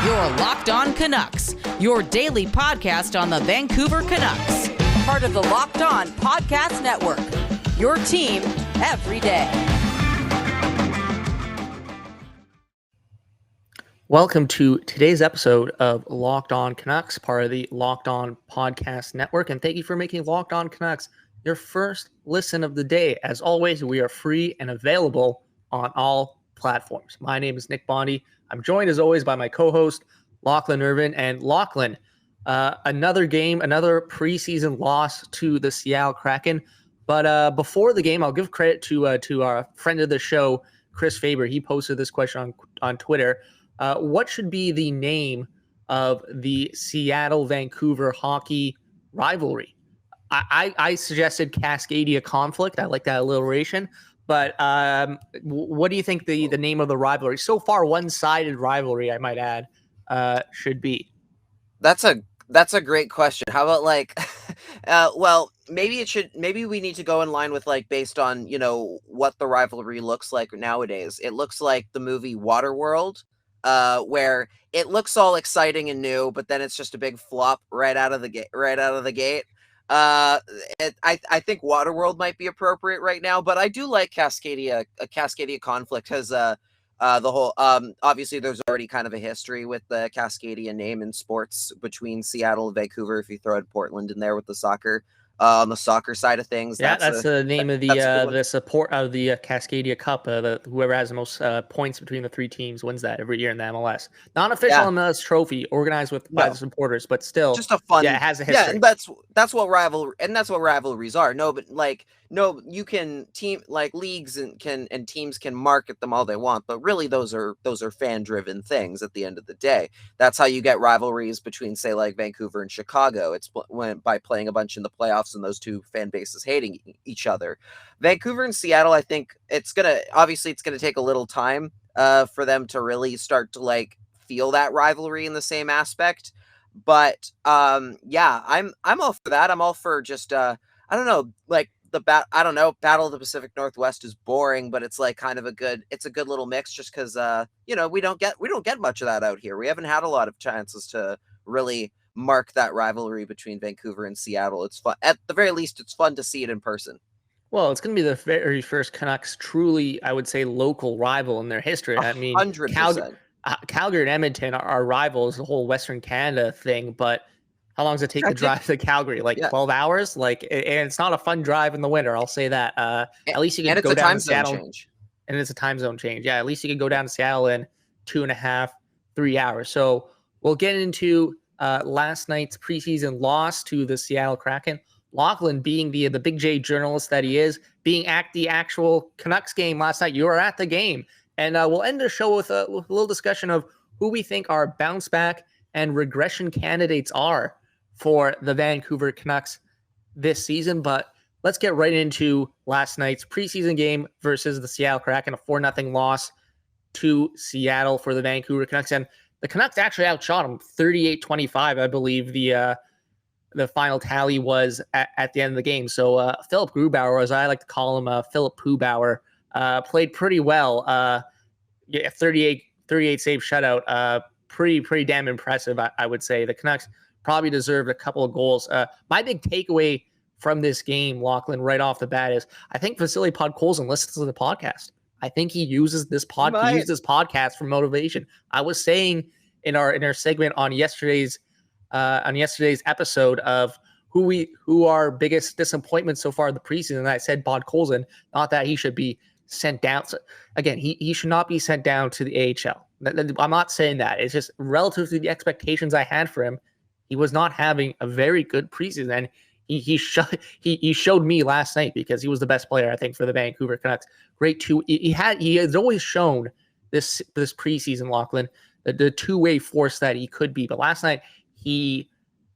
Your Locked On Canucks, your daily podcast on the Vancouver Canucks. Part of the Locked On Podcast Network, your team every day. Welcome to today's episode of Locked On Canucks, part of the Locked On Podcast Network. And thank you for making Locked On Canucks your first listen of the day. As always, we are free and available on all platforms. My name is Nick Bondi. I'm joined as always by my co-host, Lachlan Irvin. And Lachlan, another game, another preseason loss to the Seattle Kraken. But before the game, I'll give credit to our friend of the show, Chris Faber. He posted this question on Twitter. What should be the name of the Seattle-Vancouver hockey rivalry? I suggested Cascadia conflict. I like that alliteration. But what do you think the name of the rivalry, so far one-sided rivalry, I might add, should be? That's a great question. How about well, maybe we need to go in line with based on, what the rivalry looks like nowadays. It looks like the movie Waterworld, where it looks all exciting and new, but then it's just a big flop right out of the gate. I think Waterworld might be appropriate right now, but I do like Cascadia. Cascadia conflict has the whole obviously there's already kind of a history with the Cascadia name in sports between Seattle and Vancouver. If you throw in Portland in there with the soccer. On the soccer side of things, that's the name of the support of the Cascadia Cup. Whoever has the most points between the three teams wins that every year in the MLS. Non-official MLS trophy organized by the supporters, but still just a fun. Yeah, it has a history. Yeah, and that's what rivalries are. No, you can leagues and teams can market them all they want, but really those are fan driven things at the end of the day. That's how you get rivalries between, say, like Vancouver and Chicago. It's by playing a bunch in the playoffs and those two fan bases hating each other. Vancouver and Seattle, I think it's gonna take a little time for them to really start to feel that rivalry in the same aspect. But I'm all for that. I'm all for just I don't know, Battle of the Pacific Northwest is boring, but it's it's a good little mix just because we don't get much of that out here. We haven't had a lot of chances to really mark that rivalry between Vancouver and Seattle. It's fun. At the very least, it's fun to see it in person. Well, it's going to be the very first Canucks truly, I would say, local rival in their history. I mean, 100%. Calgary and Edmonton are rivals, the whole Western Canada thing, but how long does it take to drive to Calgary? 12 hours? And it's not a fun drive in the winter, I'll say that. At least you can go down to Seattle. Change. And it's a time zone change. Yeah, at least you can go down to Seattle in 2.5, 3 hours. So we'll get into last night's preseason loss to the Seattle Kraken. Lachlan, being the Big J journalist that he is, being at the actual Canucks game last night, you were at the game. And we'll end the show with a little discussion of who we think our bounce back and regression candidates are for the Vancouver Canucks this season. But let's get right into last night's preseason game versus the Seattle Kraken, a 4-0 loss to Seattle for the Vancouver Canucks. And the Canucks actually outshot them 38-25, I believe the final tally was at the end of the game. So Philip Grubauer, as I like to call him, Philip Poobauer, played pretty well. 38 save shutout. Pretty damn impressive, I would say. The Canucks probably deserved a couple of goals. My big takeaway from this game, Lachlan, right off the bat is I think Vasili Podkolzin listens to the podcast. I think he uses this podcast for motivation. I was saying in our segment on yesterday's episode of who our biggest disappointment so far in the preseason, and I said Podkolzin, not that he should be sent down. So, again, he should not be sent down to the AHL. I'm not saying that. It's just relative to the expectations I had for him, he was not having a very good preseason. And he showed me last night because he was the best player, I think, for the Vancouver Canucks. Great he has always shown this preseason, Lachlan, the two-way force that he could be. But last night he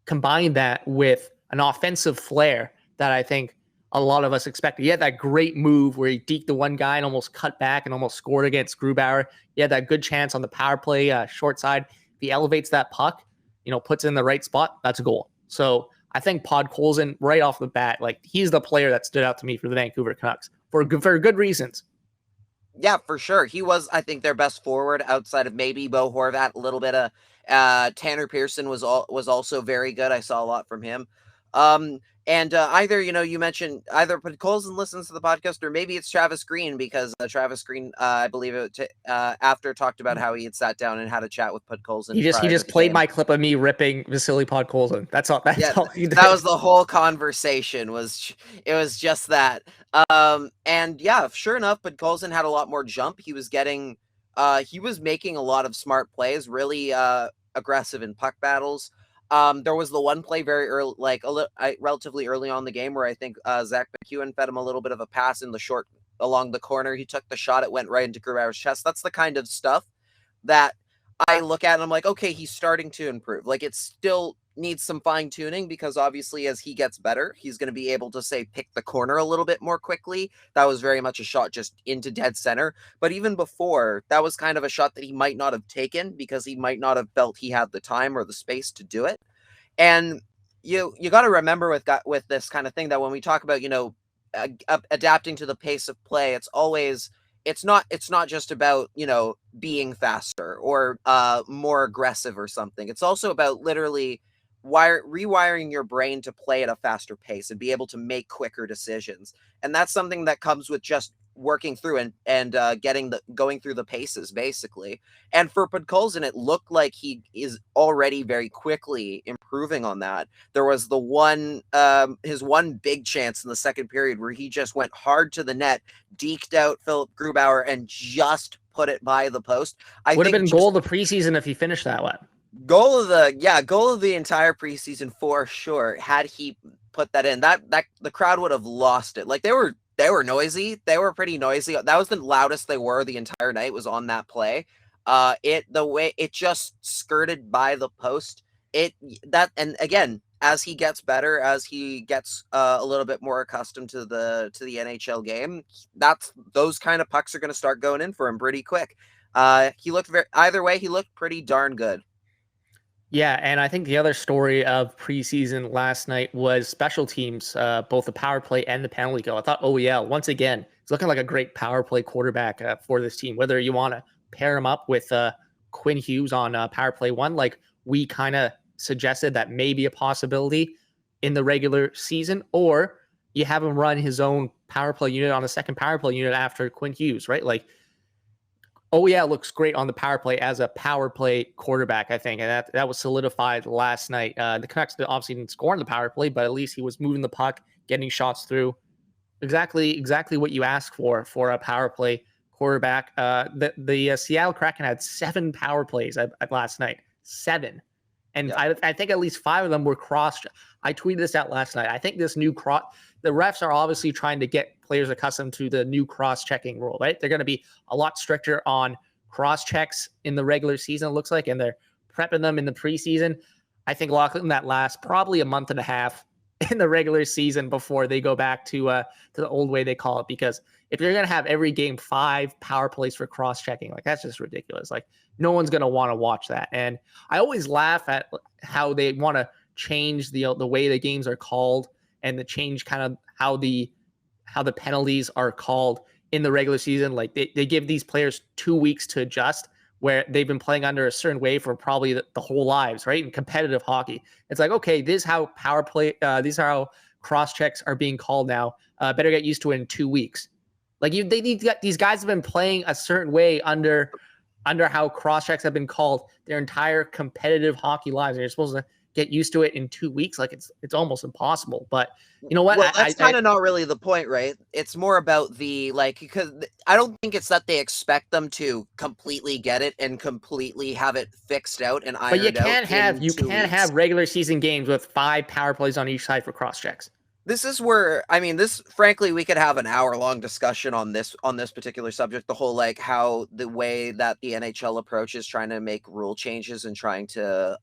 combined that with an offensive flair that I think a lot of us expected. He had that great move where he deked the one guy and almost cut back and almost scored against Grubauer. He had that good chance on the power play, short side. If he elevates that puck, puts it in the right spot, that's a goal. So I think Podkolzin, right off the bat, he's the player that stood out to me for the Vancouver Canucks for good reasons. Yeah, for sure. He was, I think, their best forward outside of maybe Bo Horvat. A little bit of Tanner Pearson was also very good. I saw a lot from him. And either, you mentioned either Podkolzin listens to the podcast, or maybe it's Travis Green, because Travis Green, I believe after talked about how he had sat down and had a chat with Podkolzin. He just played my clip of me ripping Vasili Podkolzin. That's all. That's all he did. That was the whole conversation. It was just that. And yeah, sure enough, Podkolzin had a lot more jump. He was making a lot of smart plays, really aggressive in puck battles. There was the one play very early, relatively early on in the game, where I think Zach McEwen fed him a little bit of a pass in the short along the corner. He took the shot, it went right into Grubauer's chest. That's the kind of stuff that I look at and I'm like, okay, he's starting to improve. Like, it still needs some fine tuning, because obviously as he gets better, he's going to be able to pick the corner a little bit more quickly. That was very much a shot just into dead center. But even before, that was kind of a shot that he might not have taken, because he might not have felt he had the time or the space to do it. And you got to remember with this kind of thing, that when we talk about, adapting to the pace of play, it's not just about, being faster or more aggressive or something. It's also about literally rewiring your brain to play at a faster pace and be able to make quicker decisions. And that's something that comes with just working through and going through the paces, basically. And for Podkolzin, it looked like he is already very quickly improving on that. There was his one big chance in the second period where he just went hard to the net, deked out Philip Grubauer, and just put it by the post. Would have been goal of the preseason if he finished that way. Goal of the entire preseason for sure. Had he put that in, that the crowd would have lost it. Like, they were noisy. They were pretty noisy. That was the loudest they were the entire night, was on that play. The way it just skirted by the post. And again, as he gets better, as he gets a little bit more accustomed to the NHL game, those kind of pucks are going to start going in for him pretty quick. He looked pretty darn good. Yeah, and I think the other story of preseason last night was special teams, both the power play and the penalty kill. I thought OEL, once again, is looking like a great power play quarterback for this team. Whether you want to pair him up with Quinn Hughes on power play one, like we kind of suggested that may be a possibility in the regular season, or you have him run his own power play unit on the second power play unit after Quinn Hughes, right? Like, looks great on the power play as a power play quarterback, I think. And that was solidified last night. The Canucks obviously didn't score on the power play, but at least he was moving the puck, getting shots through. Exactly what you ask for a power play quarterback. The Seattle Kraken had 7 power plays last night. 7. And yeah. I think at least 5 of them were cross. I tweeted this out last night. I think this new the refs are obviously trying to get players accustomed to the new cross-checking rule, right? They're going to be a lot stricter on cross-checks in the regular season, it looks like, and they're prepping them in the preseason. I think, Lachlan, that lasts probably a month and a half in the regular season before they go back to the old way they call it. Because if you're going to have every game 5 power plays for cross-checking, like, that's just ridiculous. Like, no one's going to want to watch that. And I always laugh at how they want to change the way the games are called, and the change kind of how the penalties are called in the regular season. Like, they give these players 2 weeks to adjust, where they've been playing under a certain way for probably the whole lives, right? In competitive hockey, it's like, okay, this is how power play, these are how cross checks are being called now. Better get used to it in 2 weeks. Like, these guys have been playing a certain way under how cross checks have been called their entire competitive hockey lives, and you're supposed to get used to it in 2 weeks. Like, it's almost impossible. But you know what? Well, that's kind of not really the point, right? It's more about because I don't think it's that they expect them to completely get it and completely have it fixed out and ironed out. But you can't have regular season games with 5 power plays on each side for cross checks. This is where, frankly, we could have an hour-long discussion on this particular subject. The whole, how the way that the NHL approaches trying to make rule changes and trying to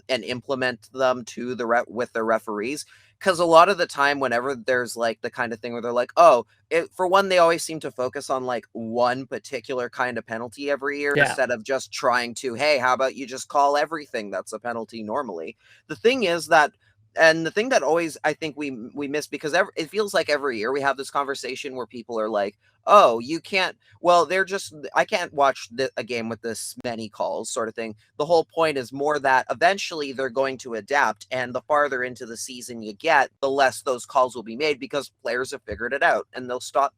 and implement them to with their referees. Because a lot of the time, whenever there's the kind of thing where they're like, for one, they always seem to focus on one particular kind of penalty every year, instead of just trying to, hey, how about you just call everything that's a penalty normally? The thing is that And the thing that always I think we miss, because it feels like every year we have this conversation where people are like, oh, you can't, well, I can't watch a game with this many calls sort of thing. The whole point is more that eventually they're going to adapt, and the farther into the season you get, the less those calls will be made, because players have figured it out, and they'll stop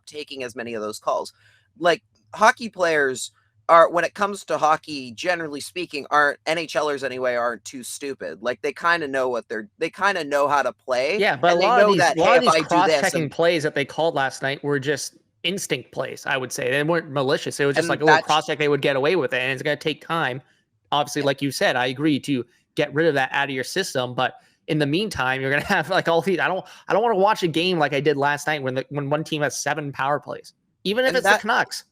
taking as many of those calls. Like, hockey players are, when it comes to hockey, generally speaking, NHLers anyway, aren't too stupid. Like, they kind of know they kind of know how to play. Yeah, but and a lot of these cross-checking plays that they called last night were just instinct plays, I would say. They weren't malicious. It was just and like a little cross-check they would get away with it, and it's going to take time. Obviously, like you said, I agree, to get rid of that out of your system, but in the meantime, you're going to have like all these. I don't want to watch a game like I did last night when one team has 7 power plays, even if it's the Canucks.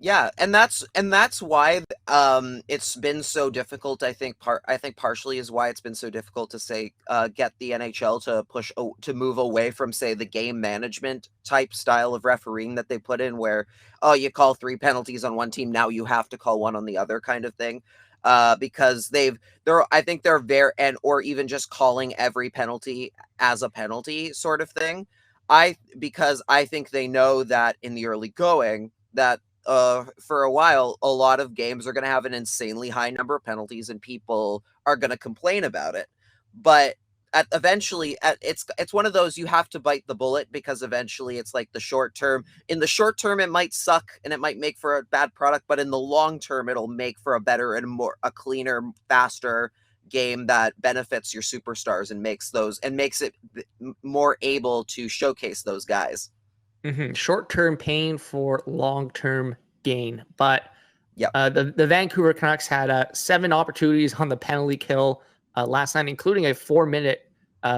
Yeah, and that's why it's been so difficult. I think partially is why it's been so difficult to say get the NHL to move away from, say, the game management type style of refereeing that they put in, where you call 3 penalties on one team, now you have to call 1 on the other, kind of thing. Because I think they're very, or even just calling every penalty as a penalty sort of thing. Because I think they know that in the early going that for a while, a lot of games are going to have an insanely high number of penalties, and people are going to complain about it. But eventually, it's one of those, you have to bite the bullet, because eventually it's like the short term. In the short term, it might suck and it might make for a bad product, but in the long term, it'll make for a better and a cleaner, faster game that benefits your superstars and makes it more able to showcase those guys. Mm-hmm. Short-term pain for long-term gain. But the Vancouver Canucks had 7 opportunities on the penalty kill last night, including a 4-minute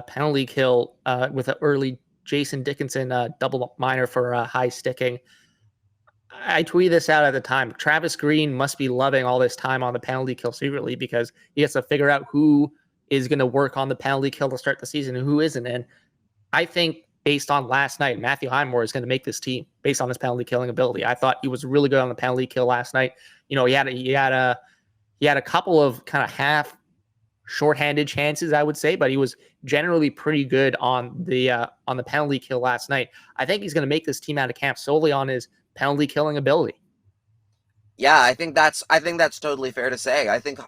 penalty kill with an early Jason Dickinson double minor for high sticking. I tweeted this out at the time. Travis Green must be loving all this time on the penalty kill secretly, because he has to figure out who is going to work on the penalty kill to start the season and who isn't. And I think, based on last night, Matthew Highmore is going to make this team based on his penalty killing ability. I thought he was really good on the penalty kill last night. You know, he had a couple of kind of half shorthanded chances, I would say, but he was generally pretty good on the penalty kill last night. I think he's going to make this team out of camp solely on his penalty killing ability. Yeah, I think that's totally fair to say. I think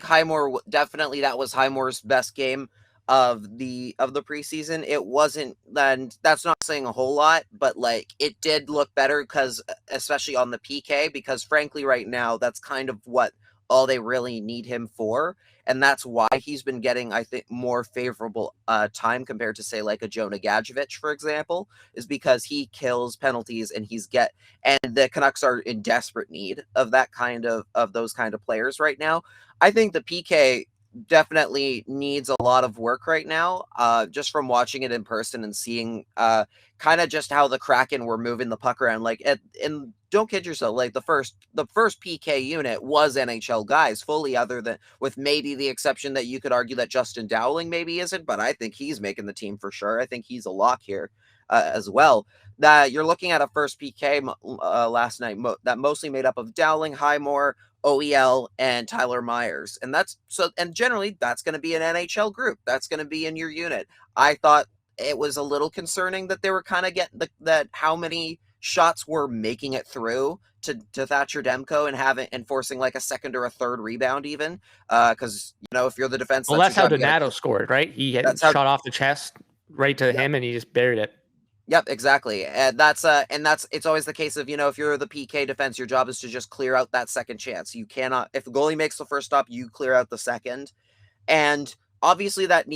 Highmore, definitely, that was Highmore's best game of the preseason. It wasn't, and that's not saying a whole lot, but like, it did look better, because especially on the PK, because frankly right now that's kind of what all they really need him for, and that's why he's been getting, I think, more favorable time compared to, say, like a Jonah Gadjevich, for example, is because he kills penalties, and and the Canucks are in desperate need of those kind of players right now. I think the PK definitely needs a lot of work right now, just from watching it in person and seeing kind of just how the Kraken were moving the puck around. Like, and don't kid yourself, like the first PK unit was NHL guys fully, other than, with maybe the exception that you could argue that Justin Dowling maybe isn't, but I think he's making the team for sure. I think he's a lock here as well. That you're looking at a first PK last night that mostly made up of Dowling, Highmore, OEL, and Tyler Myers. And generally that's going to be an NHL group. That's going to be in your unit. I thought it was a little concerning that they were kind of getting that how many shots were making it through to Thatcher Demko and forcing like a second or a third rebound even. Because, if you're the defense. Well, that's how Donato scored, right? He had shot off the chest right to him, and he just buried it. Yep, exactly. And it's always the case of, if you're the PK defense, your job is to just clear out that second chance. You cannot, if the goalie makes the first stop, you clear out the second. And obviously that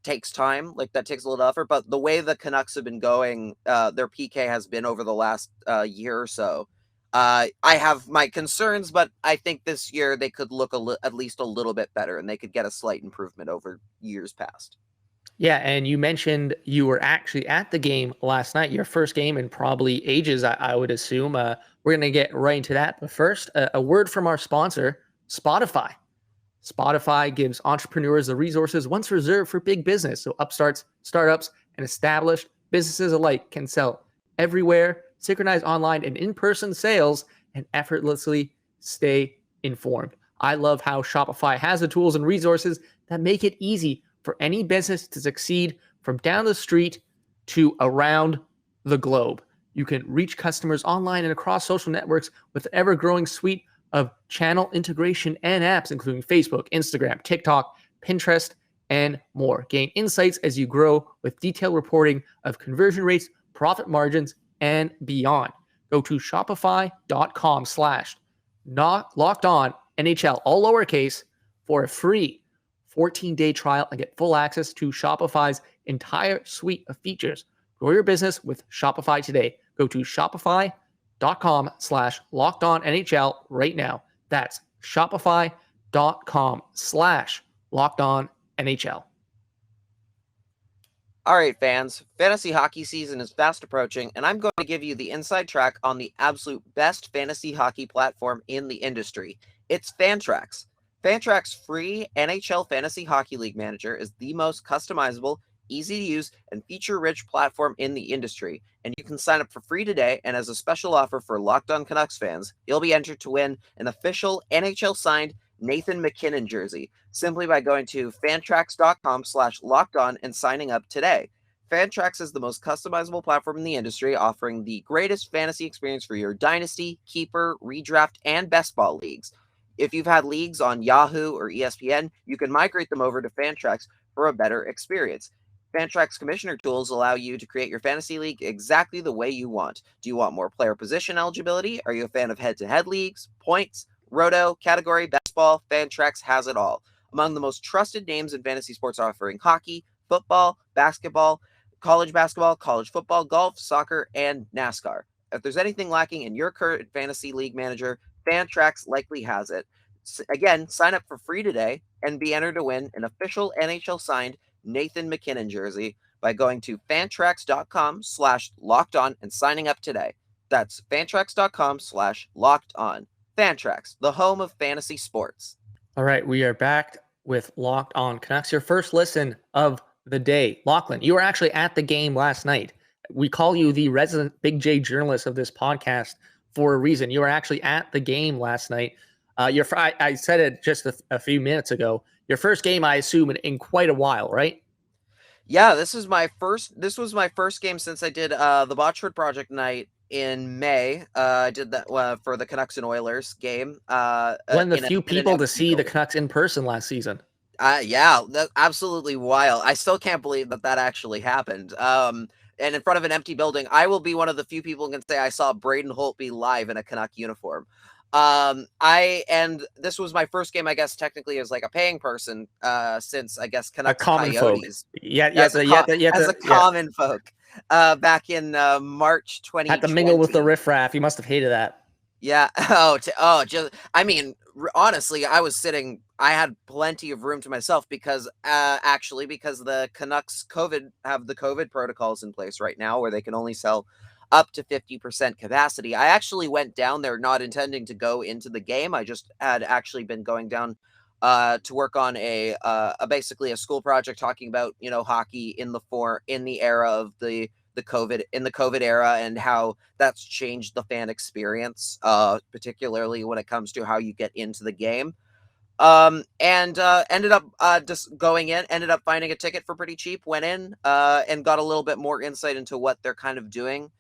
takes time, like that takes a little effort, but the way the Canucks have been going, their PK has been over the last year or so. I have my concerns, but I think this year they could look at least a little bit better, and they could get a slight improvement over years past. Yeah, and you mentioned you were actually at the game last night, your first game in probably ages, I would assume. We're going to get right into that. But first, a word from our sponsor, Spotify. Spotify gives entrepreneurs the resources once reserved for big business. So upstarts, startups, and established businesses alike can sell everywhere, synchronize online and in-person sales, and effortlessly stay informed. I love how Shopify has the tools and resources that make it easy for any business to succeed from down the street to around the globe. You can reach customers online and across social networks with an ever-growing suite of channel integration and apps, including Facebook, Instagram, TikTok, Pinterest, and more. Gain insights as you grow with detailed reporting of conversion rates, profit margins, and beyond. Go to shopify.com/LockedOnNHL, all lowercase, for a free 14-day trial and get full access to Shopify's entire suite of features. Grow your business with Shopify today. Go to shopify.com/LockedOnNHL right now. That's shopify.com/LockedOnNHL. All right, fans, fantasy hockey season is fast approaching, and I'm going to give you the inside track on the absolute best fantasy hockey platform in the industry. It's Fantrax. Fantrax's free NHL Fantasy Hockey League Manager is the most customizable, easy to use, and feature-rich platform in the industry. And you can sign up for free today, and as a special offer for Locked On Canucks fans, you'll be entered to win an official NHL-signed Nathan MacKinnon jersey simply by going to fantrax.com/lockedon and signing up today. Fantrax is the most customizable platform in the industry, offering the greatest fantasy experience for your dynasty, keeper, redraft, and best ball leagues. If you've had leagues on Yahoo or ESPN, you can migrate them over to Fantrax for a better experience. Fantrax commissioner tools allow you to create your fantasy league exactly the way you want. Do you want more player position eligibility? Are you a fan of head-to-head leagues, points, roto, category, best ball? Fantrax has it all. Among the most trusted names in fantasy sports offering hockey, football, basketball, college football, golf, soccer, and NASCAR. If there's anything lacking in your current fantasy league manager, Fantrax likely has it. Again, sign up for free today and be entered to win an official NHL signed Nathan MacKinnon jersey by going to fantrax.com/lockedon and signing up today. That's fantrax.com/lockedon. Fantrax, the home of fantasy sports. All right, we are back with Locked On Canucks, your first listen of the day. Lachlan, you were actually at the game last night. We call you the resident Big J journalist of this podcast for a reason. You were actually at the game last night. I said it just a few minutes ago. Your first game, I assume, in quite a while, right? Yeah, this was my first game since I did the Botchford Project night in May. I did that for the Canucks and Oilers game. One of the few people to see the Canucks in person last season. Yeah, that's absolutely wild. I still can't believe that actually happened. And in front of an empty building, I will be one of the few people who can say I saw Braden Holtby live in a Canuck uniform. This was my first game, I guess, technically as like a paying person, since I guess Canucks a common Coyotes. Folk. As a common folk. Back in March 2020. Had to mingle with the riffraff. You must have hated that. Yeah. Honestly, I had plenty of room to myself because the Canucks have the COVID protocols in place right now where they can only sell up to 50% capacity. I actually went down there not intending to go into the game. I just had actually been going down to work on basically a school project talking about, hockey in the era of the COVID era and how that's changed the fan experience, particularly when it comes to how you get into the game. Ended up finding a ticket for pretty cheap, went in, and got a little bit more insight into what they're kind of doing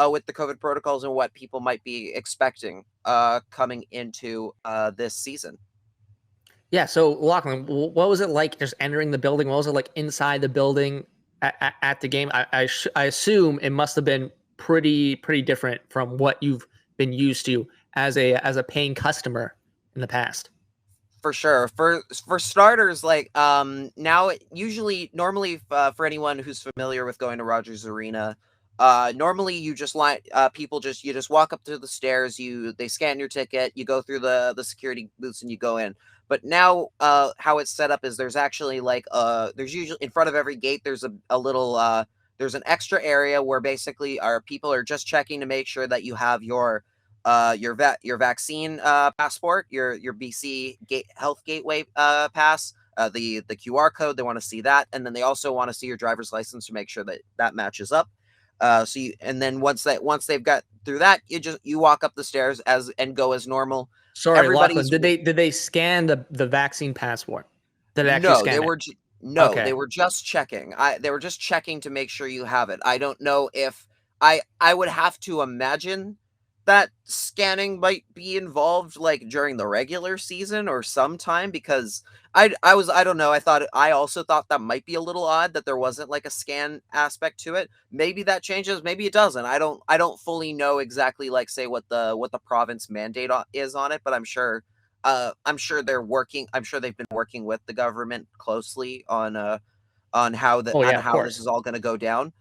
with the COVID protocols and what people might be expecting coming into this season. Yeah. So Lachlan, what was it like just entering the building? What was it like inside the building at the game? I assume it must have been pretty different from what you've been used to as a paying customer in the past. For sure. For starters, normally for anyone who's familiar with going to Rogers Arena, normally you just you just walk up to the stairs, they scan your ticket, you go through the security booths and you go in. But now how it's set up is there's actually there's usually in front of every gate there's a little there's an extra area where basically our people are just checking to make sure that you have your vaccine passport, your BC Health Gateway pass, the QR code. They want to see that, and then they also want to see your driver's license to make sure that matches up. Once they've got through that, you walk up the stairs and go as normal. Sorry, Lachlan, did they scan the vaccine passport? Did it actually scan it? No, Okay. they were just checking. They were just checking to make sure you have it. I don't know if I would have to imagine that scanning might be involved like during the regular season or sometime, because I don't know. I also thought that might be a little odd that there wasn't like a scan aspect to it. Maybe that changes, maybe it doesn't. I don't fully know exactly like say what the province mandate is on it, but I'm sure I'm sure they've been working with the government closely on how Oh yeah, of this course. is all going to go down.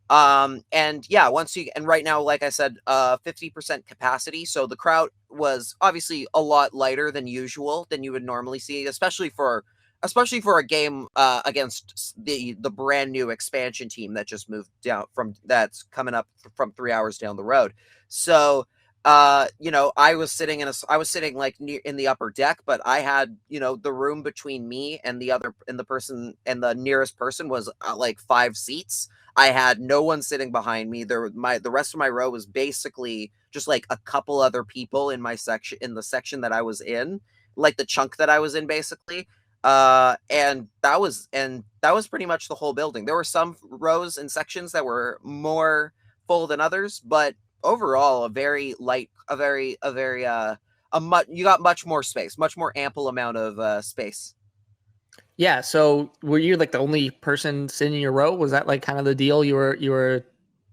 And yeah, and right now, like I said, 50% capacity. So the crowd was obviously a lot lighter than usual than you would normally see, especially for a game against the brand new expansion team that just moved down that's coming up from 3 hours down the road. So I was sitting like near in the upper deck, but I had, the room between me and the nearest person was like 5 seats. I had no one sitting behind me. The rest of my row was basically just like a couple other people in the section that I was in, like the chunk that I was in basically. And that was pretty much the whole building. There were some rows and sections that were more full than others, but overall you got much more space, much more ample amount of space. Yeah. So were you like the only person sitting in your row? Was that like kind of the deal you were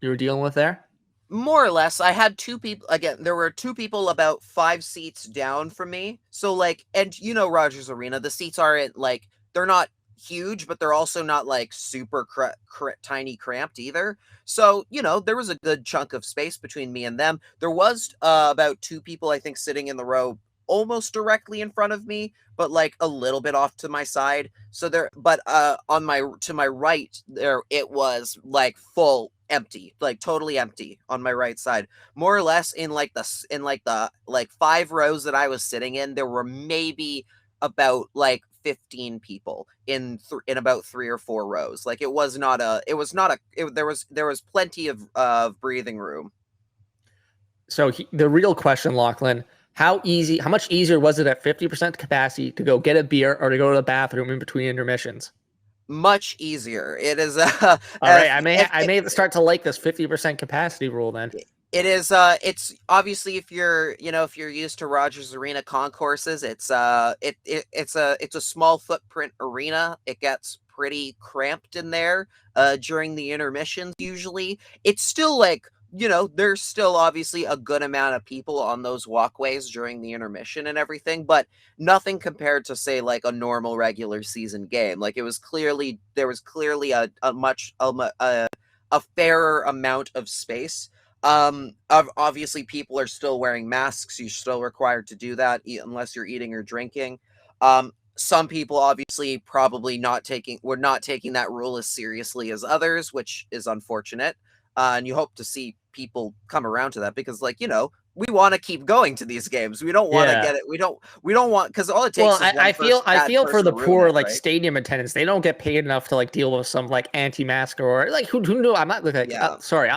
dealing with there? More or less. I had two people. Again, there were two people about 5 seats down from me. So like, and Rogers Arena, the seats aren't like, they're not huge, but they're also not like super tiny cramped either. So there was a good chunk of space between me and them. There was about two people I think sitting in the row almost directly in front of me, but like a little bit off to my side. So but to my right there, it was like full empty, like totally empty on my right side. More or less in the 5 rows that I was sitting in, there were maybe about like 15 people in about 3 or 4 rows. Like there was plenty of breathing room. So the real question, Lachlan, how much easier was it at 50% capacity to go get a beer or to go to the bathroom in between intermissions? Much easier. It is All right, I may start to like this 50% capacity rule then. It is it's obviously if you're used to Rogers Arena concourses, it's a small footprint arena. It gets pretty cramped in there during the intermissions usually. It's still like, there's still obviously a good amount of people on those walkways during the intermission and everything, but nothing compared to say like a normal regular season game. Like there was clearly a fairer amount of space. Obviously people are still wearing masks. You're still required to do that unless you're eating or drinking. Some people obviously were not taking that rule as seriously as others, which is unfortunate. And you hope to see people come around to that, because we want to keep going to these games. We don't want to get it. We don't want, because all it takes is one I feel for the poor it, right? stadium attendants. They don't get paid enough to like deal with some like anti-masker or like who knew. I'm not like sorry.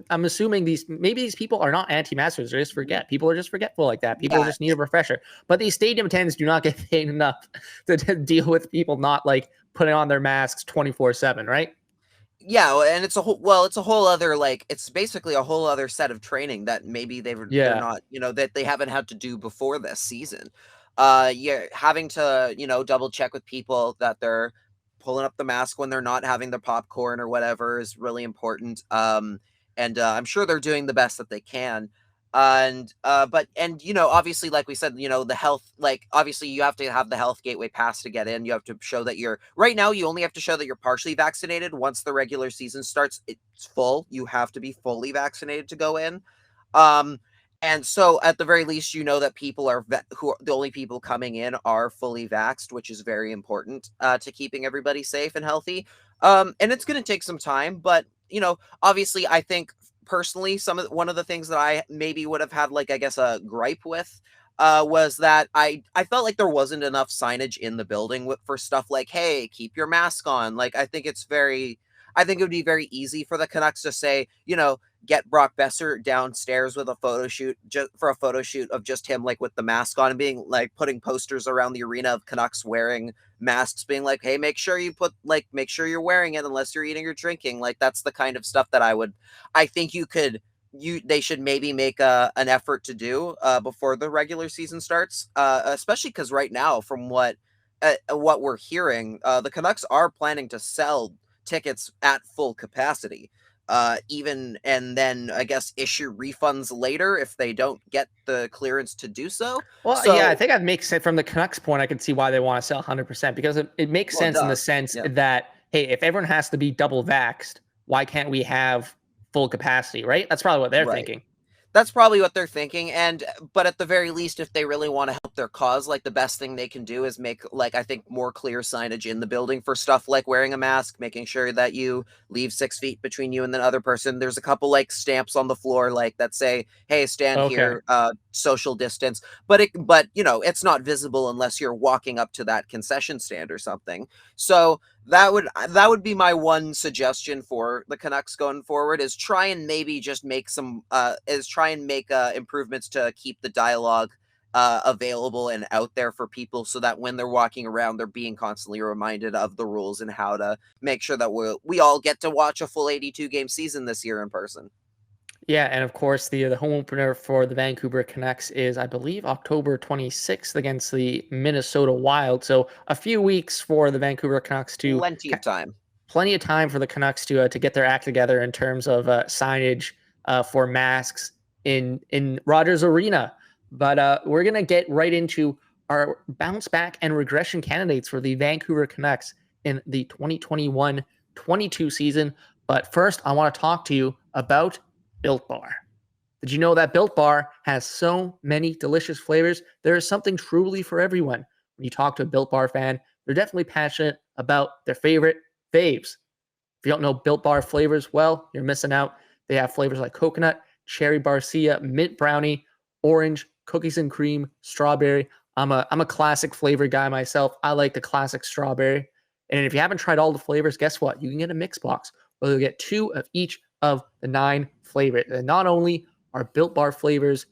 I'm assuming maybe these people are not anti-maskers. They just forget. People are just forgetful like that. People just need a refresher. But these stadium attendants do not get paid enough to deal with people not like putting on their masks 24/7, right? Yeah, and it's a whole other, like, it's basically a whole other set of training that maybe they're not, that they haven't had to do before this season. You're having to, double check with people that they're pulling up the mask when they're not having their popcorn or whatever is really important. And I'm sure they're doing the best that they can. Obviously, like we said, the health, like, obviously you have to have the health gateway pass to get in. You have to show that right now you only have to show that you're partially vaccinated. Once the regular season starts, it's full. You have to be fully vaccinated to go in. And so at the very least, that people who are the only people coming in are fully vaxxed, which is very important to keeping everybody safe and healthy. And it's going to take some time, but obviously I think personally, one of the things that I maybe would have had, like, I guess a gripe with was that I felt like there wasn't enough signage in the building for stuff like, hey, keep your mask on. Like, I think it's very I think it would be very easy for the Canucks to say, get Brock Besser downstairs with a photo shoot, just for a photo shoot of just him, like with the mask on, and being like putting posters around the arena of Canucks wearing masks, being like, hey, make sure you're wearing it unless you're eating or drinking. Like, that's the kind of stuff that I think they should maybe make an effort to do before the regular season starts, especially because right now, from what we're hearing, the Canucks are planning to sell tickets at full capacity, and then I guess issue refunds later if they don't get the clearance to do so. Well, yeah, I think that makes sense from the Canucks point. I can see why they want to sell 100%, because it makes sense in the sense that, hey, if everyone has to be double vaxxed, why can't we have full capacity, right? That's probably what they're thinking. That's probably what they're thinking. But at the very least, if they really want to help their cause, like, the best thing they can do is make, like, I think more clear signage in the building for stuff like wearing a mask, making sure that you leave 6 feet between you and the other person. There's a couple like stamps on the floor, like, that say, hey, stand here, social distance. But it's not visible unless you're walking up to that concession stand or something. So that would be my one suggestion for the Canucks going forward, is try and maybe just make improvements to keep the dialogue available and out there for people, so that when they're walking around, they're being constantly reminded of the rules and how to make sure that we all get to watch a full 82 game season this year in person. Yeah, and of course, the home opener for the Vancouver Canucks is, I believe, October 26th against the Minnesota Wild. So a few weeks for the Vancouver Canucks to... Plenty of time. Plenty of time for the Canucks to get their act together in terms of signage for masks in Rogers Arena. But we're going to get right into our bounce back and regression candidates for the Vancouver Canucks in the 2021-22 season. But first, I want to talk to you about Built Bar. Did you know that Built Bar has so many delicious flavors? There is something truly for everyone. When you talk to a Built Bar fan, they're definitely passionate about their favorite faves. If you don't know Built Bar flavors, well, you're missing out. They have flavors like coconut, cherry barcia, mint brownie, orange, cookies and cream, strawberry. I'm a classic flavor guy myself. I like the classic strawberry. And if you haven't tried all the flavors, guess what? You can get a mix box where you'll get 2 of each of the 9 flavors. And not only are Built Bar flavors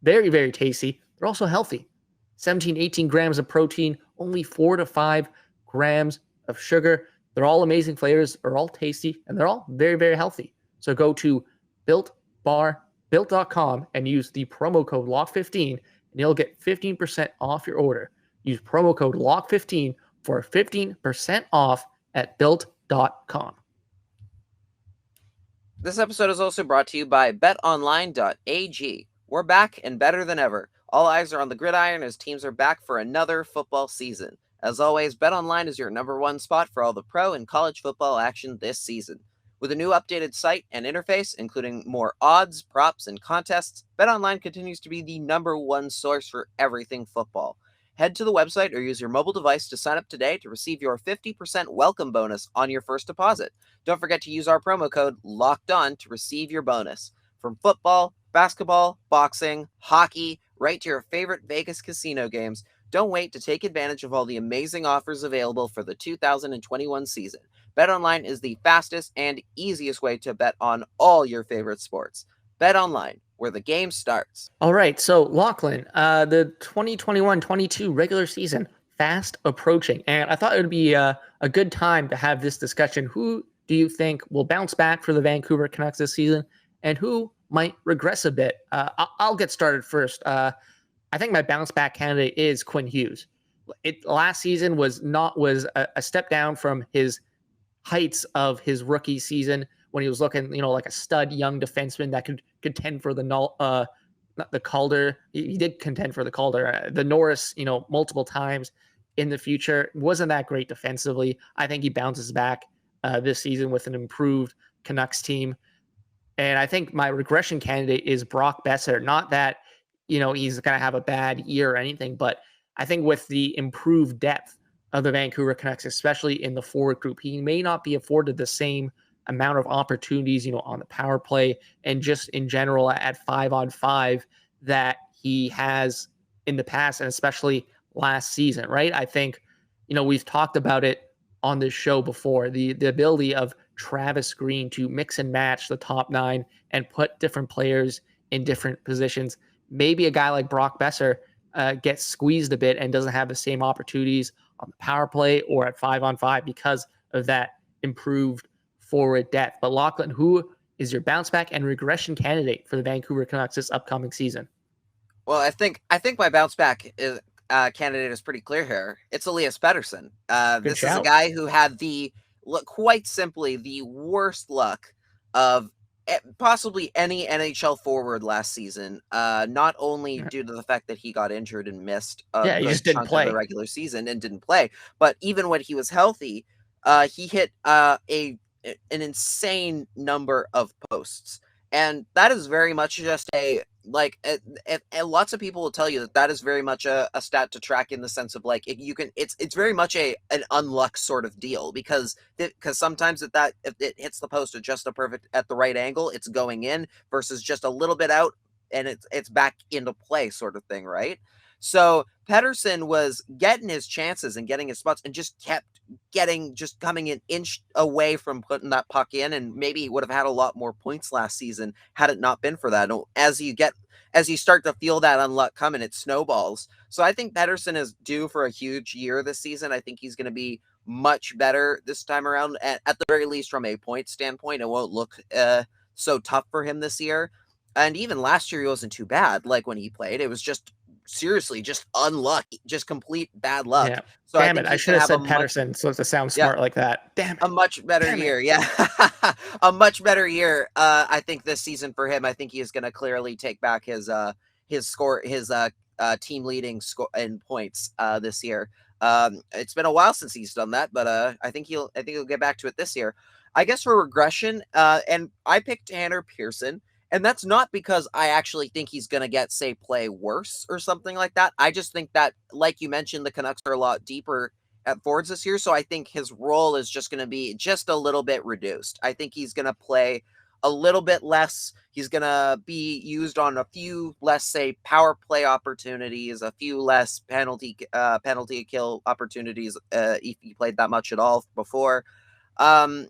very, very tasty, they're also healthy. 17, 18 grams of protein, only 4 to 5 grams of sugar. They're all amazing flavors, they're all tasty, and they're all very, very healthy. So go to built.com and use the promo code LOCK15, and you'll get 15% off your order. Use promo code LOCK15 for 15% off at built.com. This episode is also brought to you by BetOnline.ag. We're back and better than ever. All eyes are on the gridiron as teams are back for another football season. As always, BetOnline is your #1 spot for all the pro and college football action this season. With a new updated site and interface, including more odds, props, and contests, BetOnline continues to be the #1 source for everything football. Head to the website or use your mobile device to sign up today to receive your 50% welcome bonus on your first deposit. Don't forget to use our promo code LOCKEDON to receive your bonus. From football, basketball, boxing, hockey, right to your favorite Vegas casino games, don't wait to take advantage of all the amazing offers available for the 2021 season. BetOnline is the fastest and easiest way to bet on all your favorite sports. BetOnline, where the game starts. All right, so Lachlan, the 2021-22 regular season fast approaching, and I thought it would be a good time to have this discussion. Who do you think will bounce back for the Vancouver Canucks this season, and who might regress a bit? I'll get started first. I think my bounce back candidate is Quinn Hughes. Last season was a step down from his heights of his rookie season when he was looking, like a stud young defenseman that could contend for not the Calder. He did contend for the Calder, the Norris, multiple times in the future. Wasn't that great defensively. I think he bounces back this season with an improved Canucks team. And I think my regression candidate is Brock Besser. Not that, he's going to have a bad year or anything, but I think with the improved depth of the Vancouver Canucks, especially in the forward group, he may not be afforded the same amount of opportunities, on the power play and just in general at 5-on-5 that he has in the past, and especially last season, right? I think, we've talked about it on this show before, the ability of Travis Green to mix and match the top 9 and put different players in different positions. Maybe a guy like Brock Besser gets squeezed a bit and doesn't have the same opportunities on the power play or at 5-on-5 because of that improved forward depth. But Lachlan, who is your bounce back and regression candidate for the Vancouver Canucks this upcoming season? Well, I think my bounce back is candidate is pretty clear here. It's Elias Petterson. This is a guy who had quite simply the worst luck of possibly any NHL forward last season. Not only due to the fact that he got injured and missed a good chunk of the regular season and didn't play, but even when he was healthy, he hit an insane number of posts. And that is very much just lots of people will tell you that is very much a stat to track in the sense of like, if you can, it's very much an unluck sort of deal because sometimes if it hits the post at just at the right angle, it's going in versus just a little bit out and it's back into play sort of thing. Right. So Petterson was getting his chances and getting his spots and just kept coming an inch away from putting that puck in. And maybe he would have had a lot more points last season had it not been for that. As you start to feel that unluck coming, it snowballs. So I think Petterson is due for a huge year this season. I think he's going to be much better this time around. At the very least, from a point standpoint, it won't look so tough for him this year. And even last year, he wasn't too bad. Like when he played, it was just seriously just unlucky, just complete bad luck. Yeah. So damn it, I should have said Petterson so to sound smart like that. Damn it. A much better year. Yeah. A much better year. I think this season for him, I think he is going to clearly take back his team leading score in points this year. It's been a while since he's done that, but I think he'll get back to it this year. I guess for regression, and I picked Tanner Pearson. And that's not because I actually think he's going to play worse or something like that. I just think that, like you mentioned, the Canucks are a lot deeper at forwards this year. So I think his role is just going to be just a little bit reduced. I think he's going to play a little bit less. He's going to be used on a few less, say, power play opportunities, a few less penalty kill opportunities if he played that much at all before. While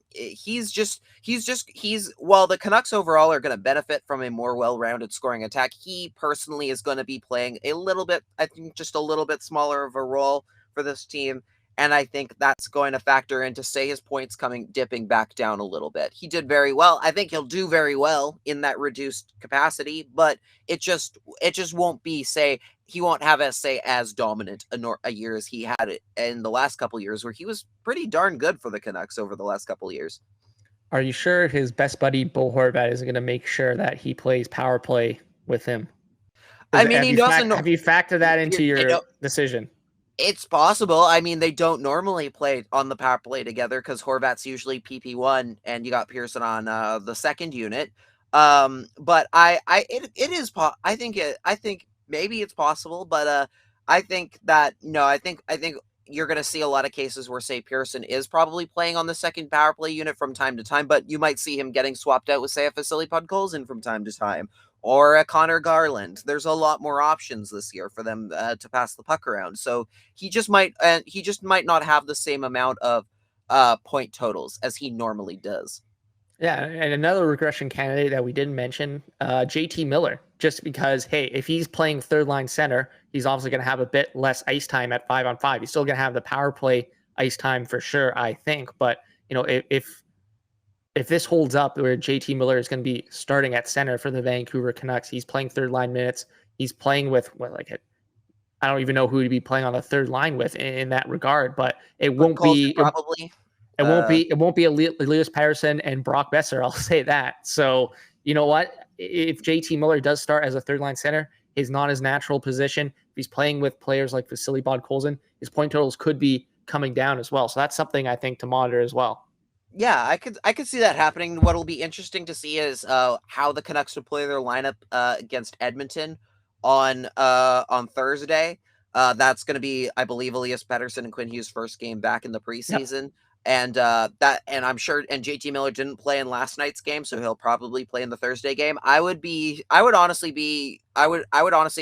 the Canucks overall are going to benefit from a more well-rounded scoring attack, he personally is going to be playing a little bit, I think just a little bit smaller of a role for this team. And I think that's going to factor into, say, his points dipping back down a little bit. He did very well. I think he'll do very well in that reduced capacity, but it just won't be, say, he won't have as dominant a year as he had it in the last couple of years, where he was pretty darn good for the Canucks over the last couple of years. Are you sure his best buddy Bo Horvat is going to make sure that he plays power play with him? I mean, he doesn't. Have you factored that into your decision? It's possible. I mean, they don't normally play on the power play together because Horvat's usually PP1 and you got Pearson on the second unit. But I think maybe it's possible, but I think that I think you're going to see a lot of cases where, say, Pearson is probably playing on the second power play unit from time to time, but you might see him getting swapped out with, say, a Vasili Podkolzin from time to time, or a Connor Garland. There's a lot more options this year for them to pass the puck around. So he just might not have the same amount of point totals as he normally does. Yeah, and another regression candidate that we didn't mention, JT Miller, just because, hey, if he's playing third line center, he's obviously going to have a bit less ice time at 5-on-5. He's still going to have the power play ice time for sure, I think. But, if this holds up where JT Miller is going to be starting at center for the Vancouver Canucks, he's playing third line minutes. He's playing with I don't even know who to be playing on the third line with in that regard, but it won't be probably. It won't be Elias Petterson and Brock Besser. I'll say that. So you know what? If JT Miller does start as a third line center, is not his natural position. If he's playing with players like Vasili Podkolzin, his point totals could be coming down as well. So that's something I think to monitor as well. Yeah, I could see that happening. What'll be interesting to see is how the Canucks deploy their lineup against Edmonton on Thursday. That's going to be, I believe, Elias Petterson and Quinn Hughes' first game back in the preseason. Yep. And I'm sure, and JT Miller didn't play in last night's game, so he'll probably play in the Thursday game. I would honestly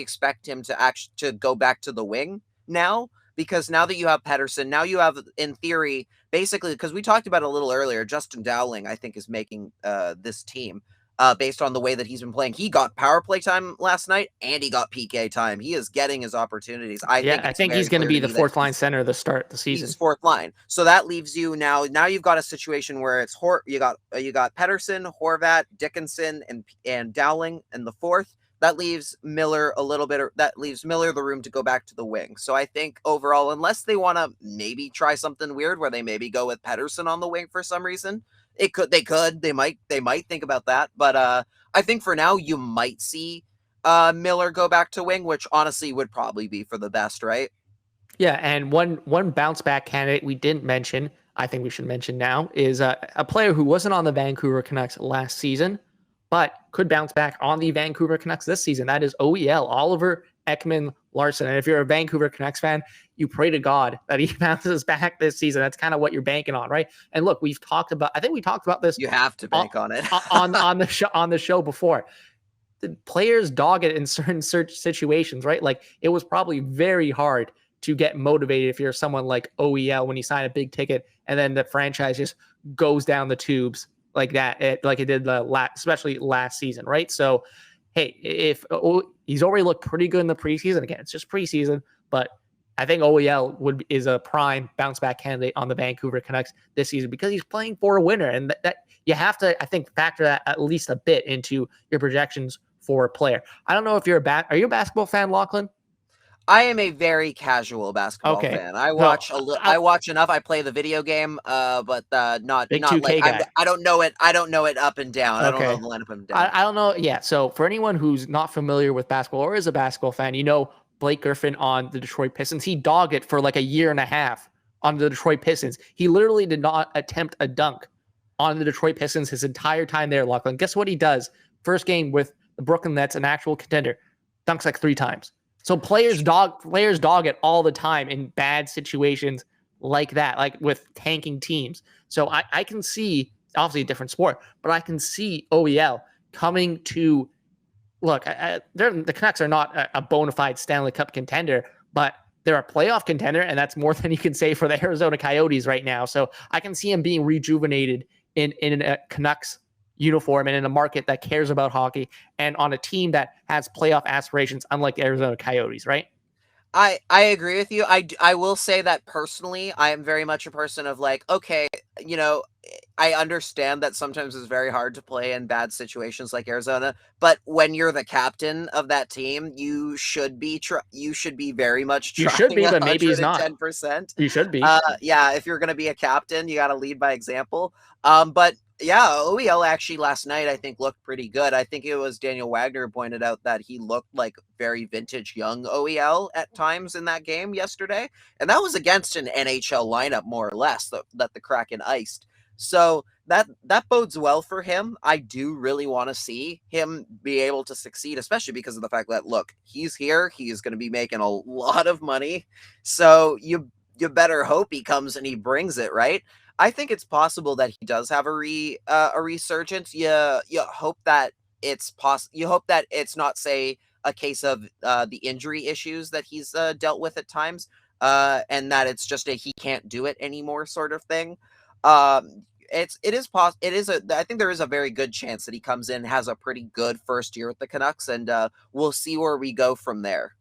expect him to go back to the wing now, because now that you have Petterson, now you have, in theory, basically, because we talked about it a little earlier, Justin Dowling, I think, is making this team based on the way that he's been playing. He got power play time last night, and he got PK time. He is getting his opportunities. I think he's going to be the fourth line center to start the season. He's fourth line. So that leaves you now you've got a situation where it's you got Petterson, Horvat, Dickinson, and Dowling in the fourth. That leaves Miller the room to go back to the wing. So I think overall, unless they want to maybe try something weird where they maybe go with Petterson on the wing for some reason, they might think about that. But I think for now you might see Miller go back to wing, which honestly would probably be for the best, right? Yeah, and one bounce back candidate we didn't mention, I think we should mention now, is a player who wasn't on the Vancouver Canucks last season, but could bounce back on the Vancouver Canucks this season. That is OEL, Oliver Ekman-Larsson. And if you're a Vancouver Canucks fan, you pray to God that he bounces back this season. That's kind of what you're banking on, right? And look, we talked about this. You have to bank on it on the show before. The players dog it in certain situations, right? Like, it was probably very hard to get motivated if you're someone like OEL when you sign a big ticket and then the franchise just goes down the tubes like that, like it did especially last season, right? So, hey, he's already looked pretty good in the preseason. Again, it's just preseason, but I think OEL is a prime bounce back candidate on the Vancouver Canucks this season because he's playing for a winner, and that you have to, I think, factor that at least a bit into your projections for a player. I don't know if are you a basketball fan, Lachlan? I am a very casual basketball fan. I watch I watch enough. I play the video game, but not big not 2K like guy. I don't know it. I don't know it up and down. I don't know the lineup up and down. I don't know. Yeah. So for anyone who's not familiar with basketball or is a basketball fan, Blake Griffin on the Detroit Pistons. He dogged it for like a year and a half on the Detroit Pistons. He literally did not attempt a dunk on the Detroit Pistons his entire time there, Lachlan. Guess what he does? First game with the Brooklyn Nets, an actual contender, dunks like 3 times. So players dog it all the time in bad situations like that, like with tanking teams. So I can see, obviously a different sport, but I can see OEL coming to look. The Canucks are not a bona fide Stanley Cup contender, but they're a playoff contender, and that's more than you can say for the Arizona Coyotes right now. So I can see him being rejuvenated in a Canucks uniform and in a market that cares about hockey and on a team that has playoff aspirations, unlike the Arizona Coyotes, right? I agree with you. I will say that personally, I am very much a person of like, okay, I understand that sometimes it's very hard to play in bad situations like Arizona, but when you're the captain of that team, you should be very much trying. You should be, but maybe he's not. 10%. You should be. Yeah, if you're going to be a captain, you got to lead by example. But yeah, OEL actually last night, I think, looked pretty good. I think it was Daniel Wagner pointed out that he looked like very vintage young OEL at times in that game yesterday. And that was against an NHL lineup, more or less, that the Kraken iced. So that bodes well for him. I do really want to see him be able to succeed, especially because of the fact that, look, he's here. He is going to be making a lot of money. So you better hope he comes and he brings it, right? I think it's possible that he does have a resurgence. You hope that it's You hope that it's not, say, a case of the injury issues that he's dealt with at times, and that it's just he can't do it anymore sort of thing. I think there is a very good chance that he comes in, has a pretty good first year with the Canucks, and we'll see where we go from there.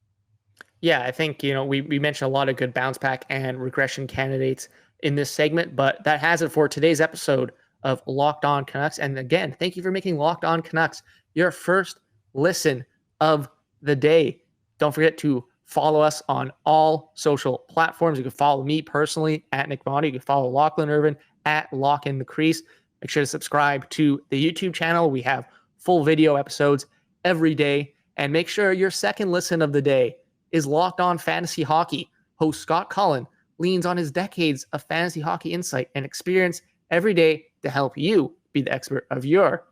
Yeah, I think we mentioned a lot of good bounce back and regression candidates in this segment, but that has it for today's episode of Locked On Canucks. And again, thank you for making Locked On Canucks your first listen of the day. Don't forget to follow us on all social platforms. You can follow me personally at Nick Bondi. You can follow Lachlan Irvin at Lock in the Crease. Make sure to subscribe to the YouTube channel. We have full video episodes every day. And make sure your second listen of the day is Locked On Fantasy Hockey. Host Scott Cullen leans on his decades of fantasy hockey insight and experience every day to help you be the expert of your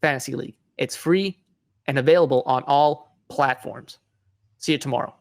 fantasy league. It's free and available on all platforms. See you tomorrow.